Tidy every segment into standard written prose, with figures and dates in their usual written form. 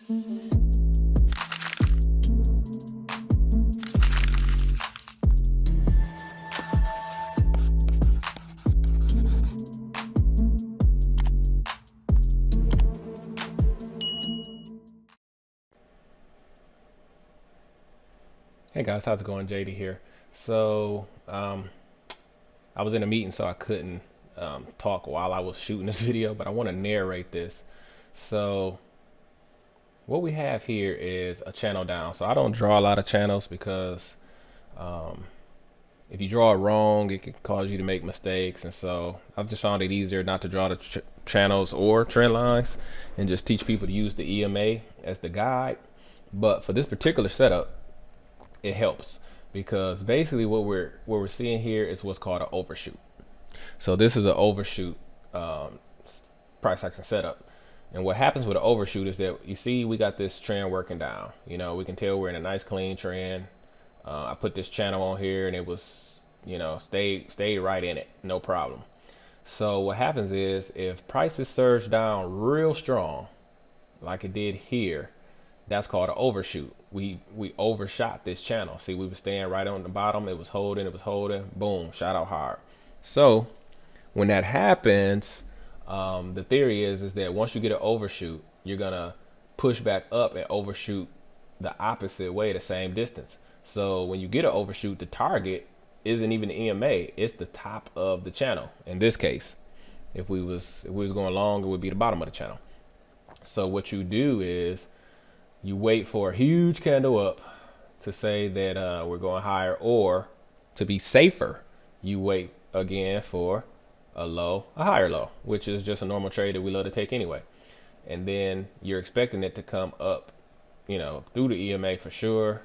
Hey guys, how's it going? JD here. So I was in a meeting, so I couldn't talk while I was shooting this video, but I want to narrate this. So what we have here is a channel down. So I don't draw a lot of channels because if you draw it wrong, it can cause you to make mistakes. And so I've just found it easier not to draw the channels or trend lines and just teach people to use the EMA as the guide. But for this particular setup, it helps because basically what we're seeing here is what's called an overshoot. So this is an overshoot price action setup. And what happens with an overshoot is that you see we got this trend working down. You know, we can tell we're in a nice clean trend. I put this channel on here and it was, you know, stayed right in it, no problem. So what happens is if prices surge down real strong like it did here, that's called an overshoot. We overshot this channel. See, we were staying right on the bottom. It was holding, boom, shot out hard. So when that happens, the theory is that once you get an overshoot, you're gonna push back up and overshoot the opposite way, the same distance. So when you get an overshoot, the target isn't even the EMA, it's the top of the channel. In this case, if we was going long, it would be the bottom of the channel. So what you do is you wait for a huge candle up to say that we're going higher, or to be safer, you wait again for a low, a higher low, which is just a normal trade that we love to take anyway. And then you're expecting it to come up, you know, through the EMA for sure.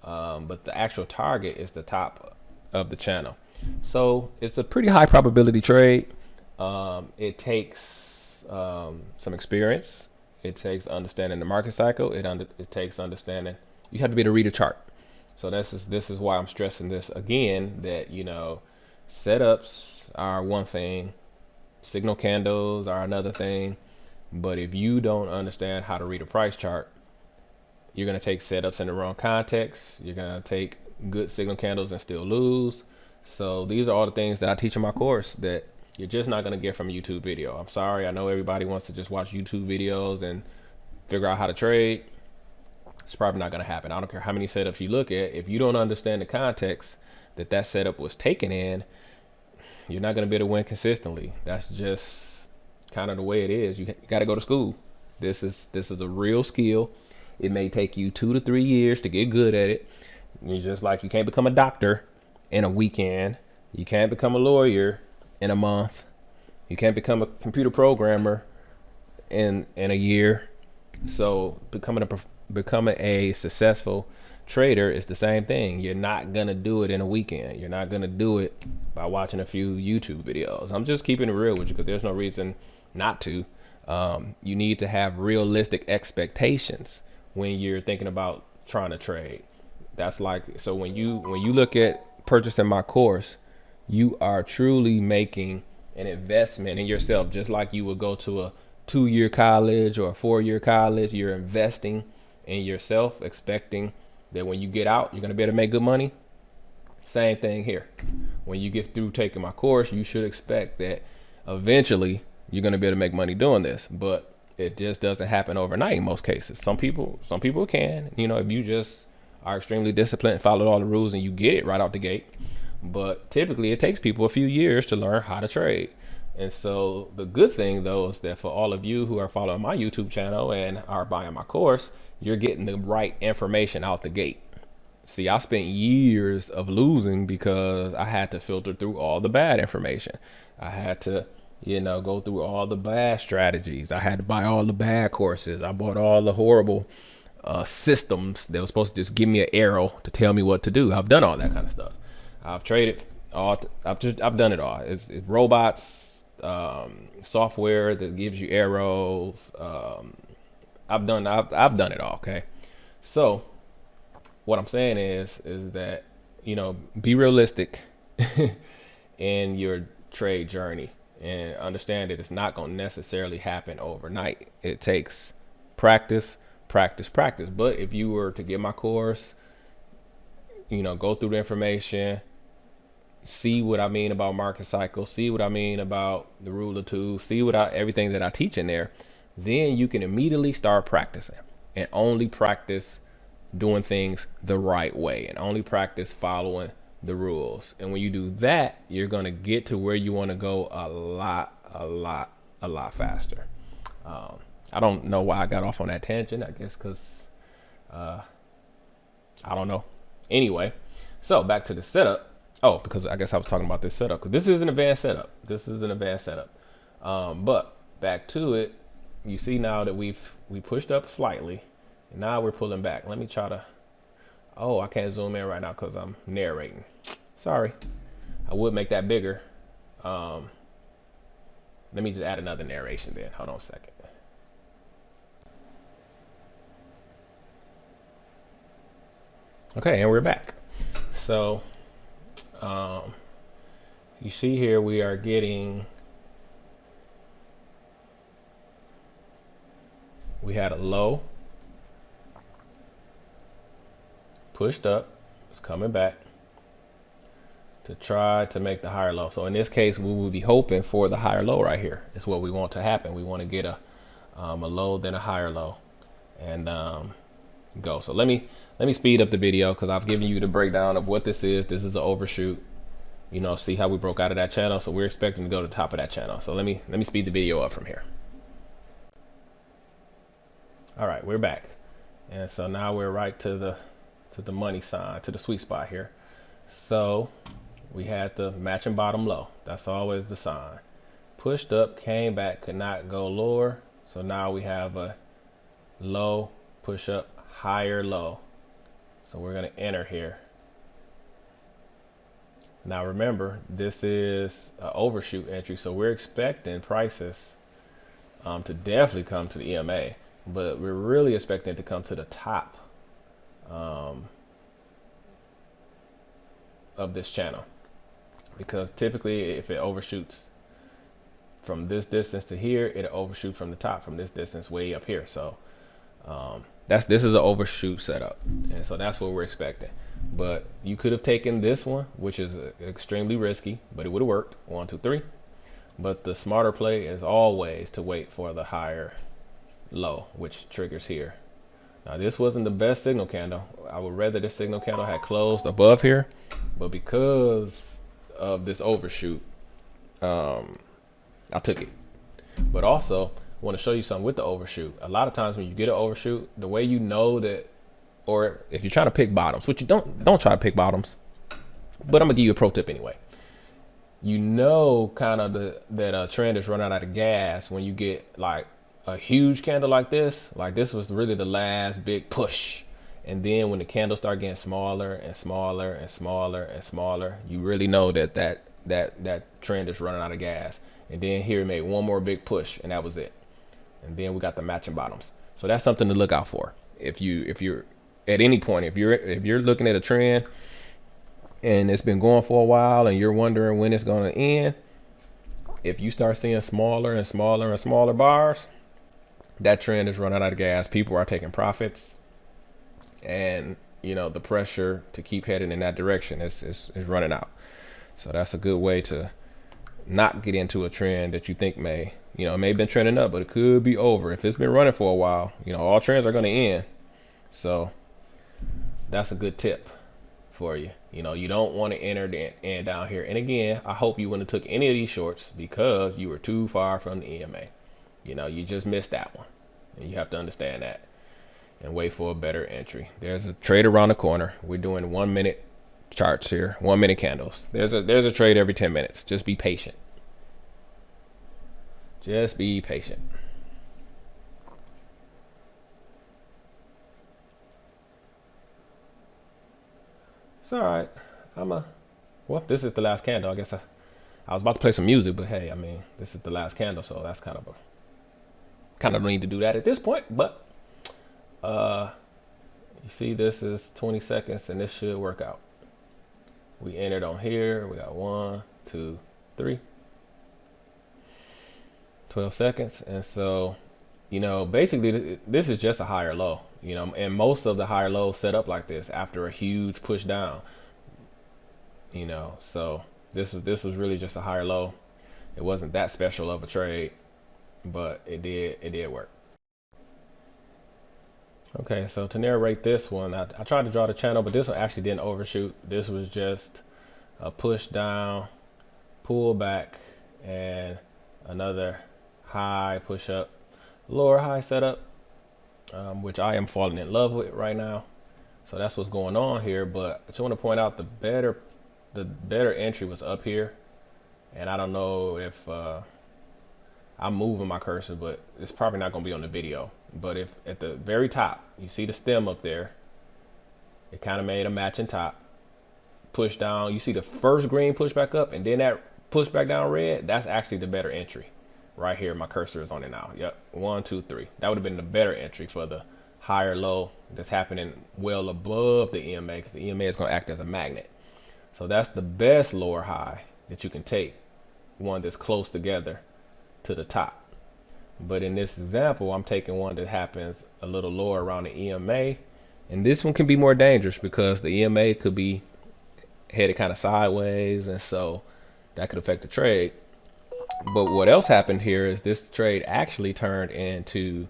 But the actual target is the top of the channel. So it's a pretty high probability trade. It takes some experience. It takes understanding the market cycle. It takes understanding. You have to be able to read a chart. So this is why I'm stressing this again, that, you know, setups are one thing, signal candles are another thing. But if you don't understand how to read a price chart, you're going to take setups in the wrong context. You're going to take good signal candles and still lose. So these are all the things that I teach in my course that you're just not going to get from a YouTube video. I'm sorry. I know everybody wants to just watch YouTube videos and figure out how to trade. It's probably not going to happen. I don't care how many setups you look at. If you don't understand the context that that setup was taken in, you're not going to be able to win consistently. That's just kind of the way it is. You got to go to school. This is a real skill. It may take you 2 to 3 years to get good at it. You just like, you can't become a doctor in a weekend. You can't become a lawyer in a month. You can't become a computer programmer in a year. So becoming a successful trader is the same thing. You're not gonna do it in a weekend. You're not gonna do it by watching a few YouTube videos. I'm just keeping it real with you because there's no reason not to. You need to have realistic expectations when you're thinking about trying to trade. That's like, so when you look at purchasing my course, you are truly making an investment in yourself, just like you would go to a 2-year college or a 4-year college. You're investing in yourself, expecting that when you get out, you're going to be able to make good money. Same thing here. When you get through taking my course, you should expect that eventually you're going to be able to make money doing this, but it just doesn't happen overnight in most cases. Some people can, you know, if you just are extremely disciplined and follow all the rules and you get it right out the gate. But typically it takes people a few years to learn how to trade. And so the good thing though is that for all of you who are following my YouTube channel and are buying my course, you're getting the right information out the gate. See, I spent years of losing because I had to filter through all the bad information. I had to, you know, go through all the bad strategies. I had to buy all the bad courses. I bought all the horrible systems that were supposed to just give me an arrow to tell me what to do. I've done all that kind of stuff. I've traded all. I've done it all. It's robots, software that gives you arrows. I've done it all. Okay, so what I'm saying is that, you know, be realistic in your trade journey and understand that it's not going to necessarily happen overnight. It takes practice, practice, practice. But if you were to get my course, you know, go through the information, see what I mean about market cycle, see what I mean about the rule of two, see what everything that I teach in there, then you can immediately start practicing and only practice doing things the right way and only practice following the rules. And when you do that, you're going to get to where you want to go a lot faster. I don't know why I got off on that tangent. I guess because I don't know. Anyway, so back to the setup. Oh, because I guess I was talking about this setup, because this is an advanced setup. This is an advanced setup. But back to it, you see now that we pushed up slightly, and now we're pulling back. Let me try to, oh, I can't zoom in right now because I'm narrating. Sorry. I would make that bigger. Let me just add another narration then. Hold on a second. Okay, and we're back. So you see here we are getting, we had a low, pushed up, it's coming back to try to make the higher low. So in this case, we will be hoping for the higher low right here. It's what we want to happen. We want to get a low, then a higher low, and go. So let me speed up the video because I've given you the breakdown of what this is. This is an overshoot. You know, see how we broke out of that channel. So we're expecting to go to the top of that channel. So let me speed the video up from here. All right, we're back, and so now we're right to the money sign, to the sweet spot here. So we had the matching bottom low. That's always the sign. Pushed up, came back, could not go lower. So now we have a low, push up, higher low. So we're going to enter here. Now remember, this is an overshoot entry, so we're expecting prices to definitely come to the EMA, but we're really expecting it to come to the top of this channel, because typically if it overshoots from this distance to here, it'll overshoot from the top from this distance way up here. So this is an overshoot setup, and so that's what we're expecting. But you could have taken this one, which is extremely risky, but it would have worked. 1, 2, 3. But the smarter play is always to wait for the higher low, which triggers here. Now this wasn't the best signal candle. I would rather this signal candle had closed above here, but because of this overshoot, I took it. But also, I want to show you something with the overshoot. A lot of times when you get an overshoot, the way you know that, or if you're trying to pick bottoms, which you don't try to pick bottoms, but I'm gonna give you a pro tip anyway. You know kind of that a trend is running out of gas when you get like a huge candle like this. Like this was really the last big push, and then when the candles start getting smaller and smaller and smaller and smaller, you really know that trend is running out of gas. And then here it made one more big push, and that was it. And then we got the matching bottoms. So that's something to look out for. If you're at any point, if you're looking at a trend and it's been going for a while and you're wondering when it's going to end, if you start seeing smaller and smaller and smaller bars, that trend is running out of gas. People are taking profits, and you know the pressure to keep heading in that direction is running out. So that's a good way to not get into a trend that you think may have been trending up, but it could be over. If it's been running for a while, all trends are going to end. So that's a good tip for you. You don't want to enter the end down here. And again, I hope you wouldn't have took any of these shorts because you were too far from the EMA. You just missed that one, and you have to understand that and wait for a better entry. There's a trade around the corner. We're doing 1 minute charts here, 1 minute candles. There's a trade every 10 minutes. Just be patient. Just be patient. It's all right. Well, this is the last candle. I guess I was about to play some music, but hey, this is the last candle, so that's kind of need to do that at this point. But you see, this is 20 seconds, and this should work out. We entered on here. We got 1, 2, 3. 12 seconds, and so You know, basically this is just a higher low, you know, and most of the higher lows set up like this after a huge push down, you know. So this was really just a higher low. It wasn't that special of a trade, but it did work. Okay, so to narrate this one, I tried to draw the channel, but this one actually didn't overshoot. This was just a push down, pull back, and another high push up, lower high setup, which I am falling in love with right now. So that's what's going on here. But I just want to point out the better entry was up here, and I don't know if I'm moving my cursor, but it's probably not going to be on the video. But if at the very top you see the stem up there, it kind of made a matching top. Push down, you see the first green push back up, and then that push back down red. That's actually the better entry right here. My cursor is on it now. Yep, 1 2 3. That would have been the better entry for the higher low that's happening well above the EMA, because the EMA is going to act as a magnet. So that's the best lower high that you can take, one that's close together to the top. But in this example, I'm taking one that happens a little lower around the EMA, and this one can be more dangerous because the EMA could be headed kind of sideways, and so that could affect the trade. But what else happened here is this trade actually turned into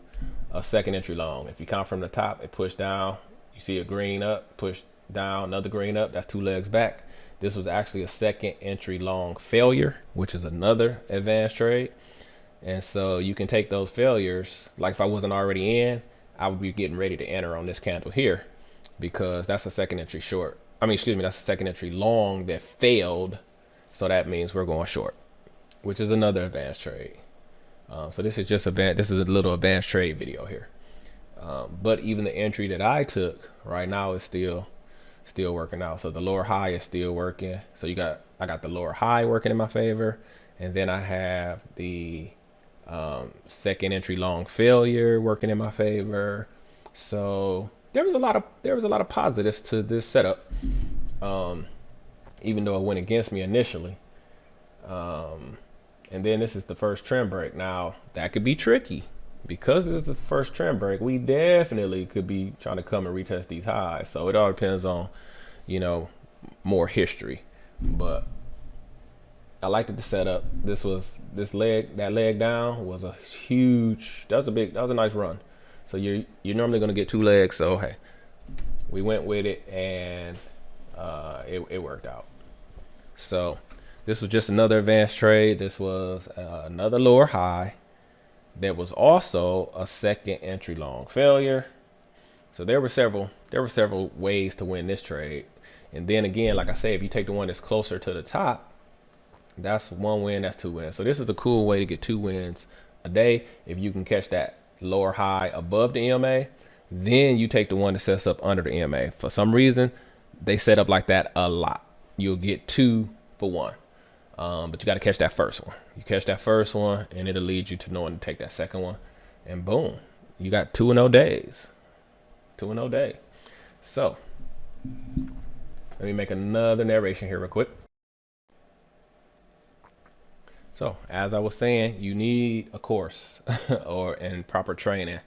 a second entry long. If you count from the top, it pushed down, you see a green up, push down, another green up, that's 2 legs back. This was actually a second entry long failure, which is another advanced trade. And so you can take those failures, like if I wasn't already in, I would be getting ready to enter on this candle here, because that's a second entry short. I mean, excuse me, that's a second entry long that failed. So that means we're going short, which is another advanced trade. So this is just this is a little advanced trade video here. But even the entry that I took right now is still working out. So the lower high is still working. So I got the lower high working in my favor, and then I have the second entry long failure working in my favor. So there was a lot of positives to this setup, even though it went against me initially. And then this is the first trend break. Now that could be tricky, because this is the first trend break. We definitely could be trying to come and retest these highs. So it all depends on, you know, more history. But I liked the setup. That leg down was a huge, that was a nice run. So you're normally going to get 2 legs. So hey, we went with it, and it worked out. So this was just another advanced trade. This was another lower high. There was also a second entry long failure. So there were several ways to win this trade. And then again, like I say, if you take the one that's closer to the top, that's 1 win, that's 2 wins. So this is a cool way to get 2 wins a day. If you can catch that lower high above the EMA, then you take the one that sets up under the EMA. For some reason, they set up like that a lot. You'll get 2 for 1. But you got to catch that first one. You catch that first one, and it'll lead you to knowing to take that second one, and boom, you got 2-0 days. 2-0 day. So let me make another narration here real quick. So as I was saying, you need a course and proper training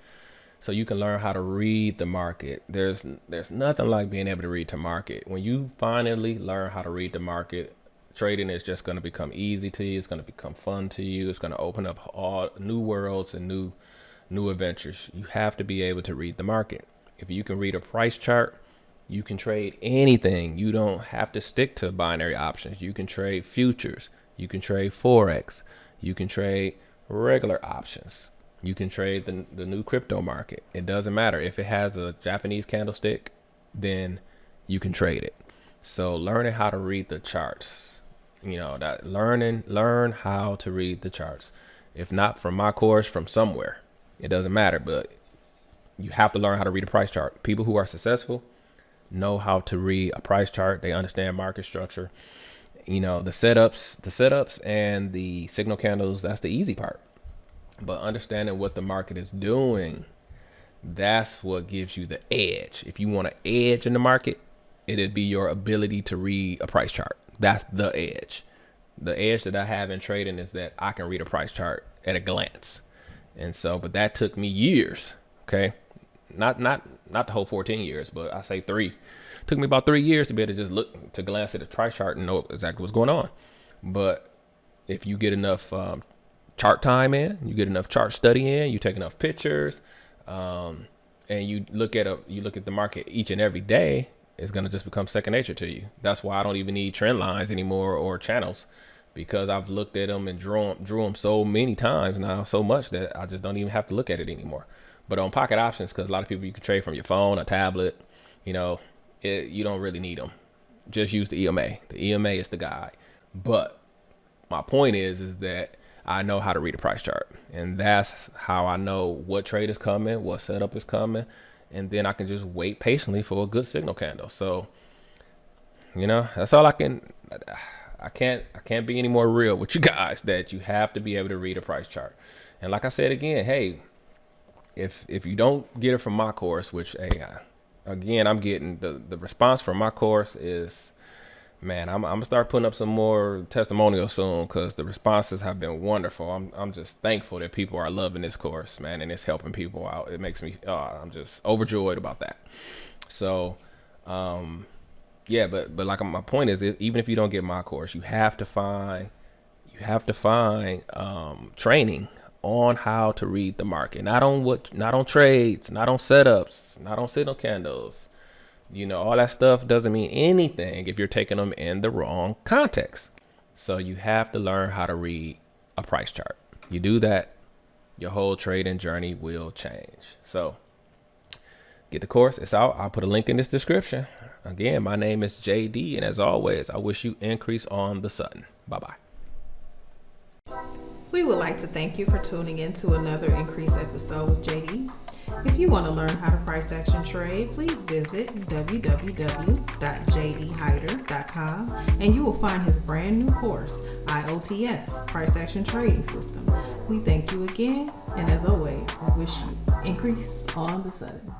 so you can learn how to read the market. There's nothing like being able to read the market. When you finally learn how to read the market, trading is just going to become easy to you. It's going to become fun to you. It's going to open up all new worlds and new adventures. You have to be able to read the market. If you can read a price chart, you can trade anything. You don't have to stick to binary options. You can trade futures. You can trade Forex. You can trade regular options. You can trade the new crypto market. It doesn't matter. If it has a Japanese candlestick, then you can trade it. So learning how to read the charts, learn how to read the charts. If not from my course, from somewhere, it doesn't matter, but you have to learn how to read a price chart. People who are successful know how to read a price chart. They understand market structure. The setups and the signal candles, that's the easy part. But understanding what the market is doing, that's what gives you the edge. If you want an edge in the market, it'd be your ability to read a price chart. That's the edge. The edge that I have in trading is that I can read a price chart at a glance. And so, but that took me years. Okay. Not the whole 14 years, but I say 3. Took me about 3 years to be able to just look, to glance at the price chart and know exactly what's going on. But if you get enough chart time in, you get enough chart study in, you take enough pictures, and you look at the market each and every day, it's gonna just become second nature to you. That's why I don't even need trend lines anymore or channels, because I've looked at them and drew them so many times now, so much that I just don't even have to look at it anymore. But on pocket options, because a lot of people, you can trade from your phone, a tablet, you don't really need them. Just use the EMA. The EMA is the guide. But my point is that I know how to read a price chart, and that's how I know what trade is coming, what setup is coming, and then I can just wait patiently for a good signal candle. So, that's all I can't be any more real with you guys, that you have to be able to read a price chart. And like I said again, hey, if you don't get it from my course, which again, I'm getting the response from my course is, man, I'm gonna start putting up some more testimonials soon, because the responses have been wonderful. I'm just thankful that people are loving this course, man, and it's helping people out. It makes me I'm just overjoyed about that. So yeah, but like, my point is, even if you don't get my course, you have to find training on how to read the market, not on trades, not on setups, not on signal candles. All that stuff doesn't mean anything if you're taking them in the wrong context. So you have to learn how to read a price chart. You do that, your whole trading journey will change. So get the course. It's out. I'll put a link in this description. Again, my name is JD, and as always, I wish you increase on the sudden. Bye-bye. We would like to thank you for tuning in to another Increase episode with JD. If you want to learn how to price action trade, please visit www.jdhyder.com and you will find his brand new course, IOTS, Price Action Trading System. We thank you again, and as always, we wish you increase on the sudden.